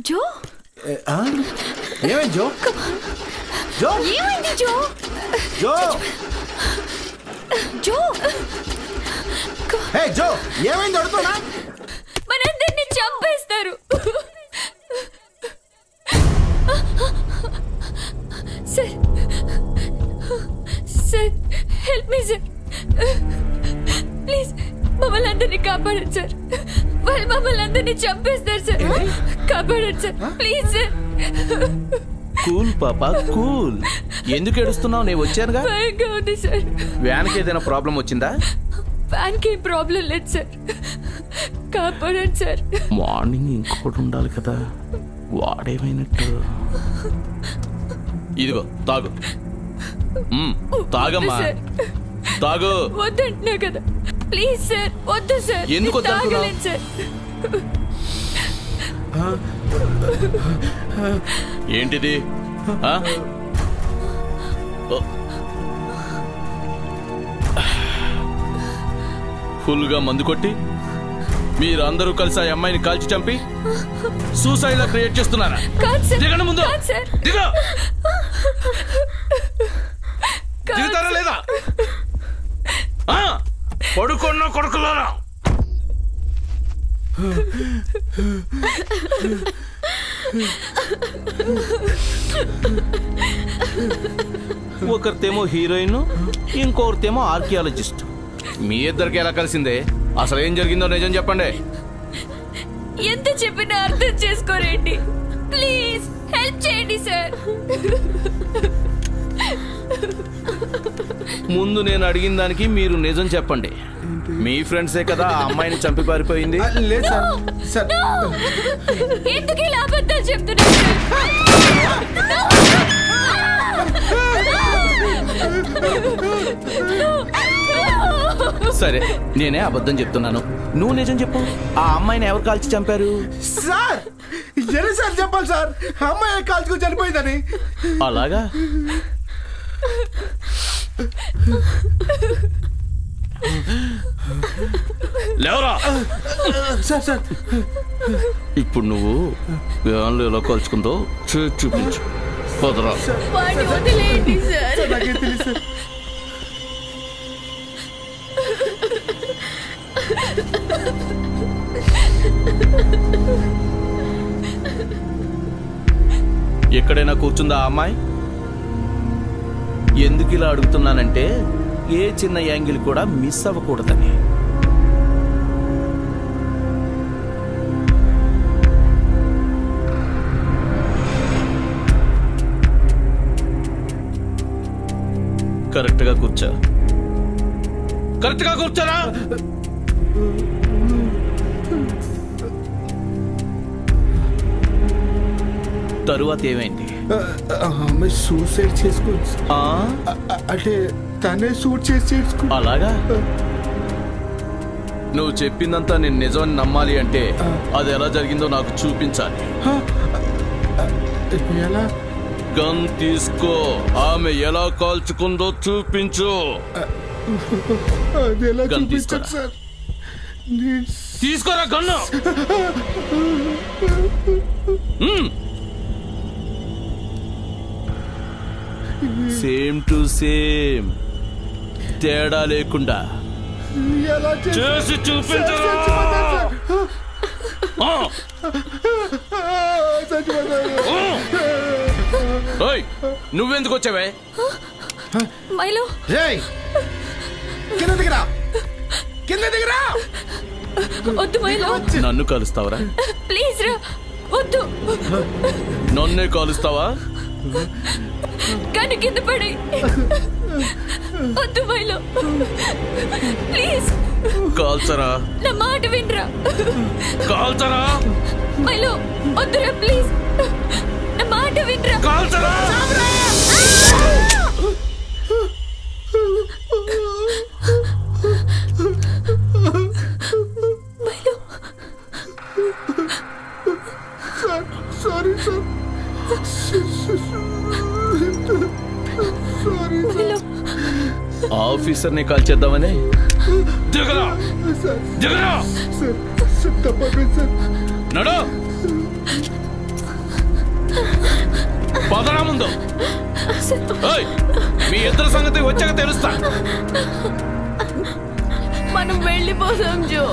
జో ఏమైంది జో? జో ఏమైంది జో? జో జో హే జో ఏమైంది అడుగుతున్నా? మనందరినీ చంపేస్తారు. Sir sir help me sir, please మమ్మల్ని అందరినీ కాపాడండి సార్. వాళ్ళు మమ్మల్ని అందరినీ చంపేస్తారు సార్. కాపాడండి సార్ ప్లీజ్ సార్. కూల్ పాపా కూల్. ఎందుకు ఏడుస్తున్నావు? నేను వచ్చానుగా. భయంగా ఉంది సార్. వ్యాన్కి ఏదైనా ప్రాబ్లం వచ్చిందా? వ్యాన్కి ఏం ప్రాబ్లం లేదు సార్. కాపాడండి సార్. మార్నింగ్ ఇంకోటి ఉండాలి కదా, వాడేమైనట్టు. ఇదిగో తాగు. తాగమ్మా తాగు. వద్దంటున్నా కదా ప్లీజ్ సార్. వద్దు సార్. ఎందుకు తాగలేను సార్. ఏంటిది? ఫుల్గా మందు కొట్టి మీరందరూ కలిసి ఆ అమ్మాయిని కాల్చి చంపి సూసైడ్ లా క్రియేట్ చేస్తున్నారా? దిగండి ముందు. దిగుతారా లేదా? పడుకున్న కొడుకులారా, ఒకరితేమో హీరోయిన్, ఇంకొకరితేమో ఆర్కియాలజిస్ట్. మీ ఇద్దరికి ఎలా కలిసిందే? అసలు ఏం జరిగిందో నిజం చెప్పండి. ఎంత చెప్పినా అర్థం చేసుకోరేంటి? ప్లీజ్ హెల్ప్ చేయండి సార్. ముందు నేను అడిగిన దానికి మీరు నిజం చెప్పండి. మీ ఫ్రెండ్సే కదా ఆ అమ్మాయిని చంపి పారిపోయింది? ఎందుకు ఇలా అబద్ధాలు చెప్తున్నారు? సరే నేనే అబద్ధం చెప్తున్నాను, నువ్వు నిజం చెప్పు. ఆ అమ్మాయిని ఎవరు కాల్చి చంపారు? సార్ ఎన్నిసార్లు చెప్పాలి సార్, అమ్మాయి కాల్చుకొని చనిపోయిందని. అలాగా? లేవరా సార్. సార్ ఇప్పుడు నువ్వు వ్యాన్లో ఎలా కాల్చుకుందో చూపించు. పోదరా. వదిలేయండి సార్. నాకేం తెలుసు సార్. ఎక్కడైనా కూర్చుందా ఆ అమ్మాయి? ఎందుకు ఇలా అడుగుతున్నానంటే ఏ చిన్న యాంగిల్ కూడా మిస్ అవ్వకూడదని. కరెక్ట్గా కూర్చో. కరెక్ట్గా కూర్చోరా. తరువాత ఏమైంది? అమ్మాయి సూసైడ్ చేసుకోవచ్చు అంటే తనే సూట్ చేసుకో. అలాగా? నువ్వు చెప్పిందంతా నేను నిజమని నమ్మాలి అంటే అది ఎలా జరిగిందో నాకు చూపించాలి. ఎలా? గన్ తీసుకో, ఆమె ఎలా కాల్చుకుందో చూపించు. గన్ తీసుకోరా. తీసుకోరా గన్ను. సేమ్ టు సేమ్, తేడా లేకుండా చేసి చూపించరా. నువ్వెందుకు వచ్చావే? మైలో కింద దిగరా, కింద దిగరా. వద్దు మైలో. నన్ను కాలుస్తావరా? ప్లీజ్ రా. వద్దు. నన్నే కాలుస్తావా? కానీ కింద పడి. వద్దు మైలో ప్లీజ్. కాల్చరా. నా మాట వినరా. కాల్చరా. మైలో వద్దురా ప్లీజ్. నా మాట వినరా. కాల్చరా. మైలో. Sorry sir. ఆఫీసర్ని కాల్ చేద్దామని. దిగరా దిగరా. నడు. పదరా ముందు. మీ ఇద్దరు సంగతి వచ్చాక తెలుస్తా. మనం వెళ్ళిపోదాం జో.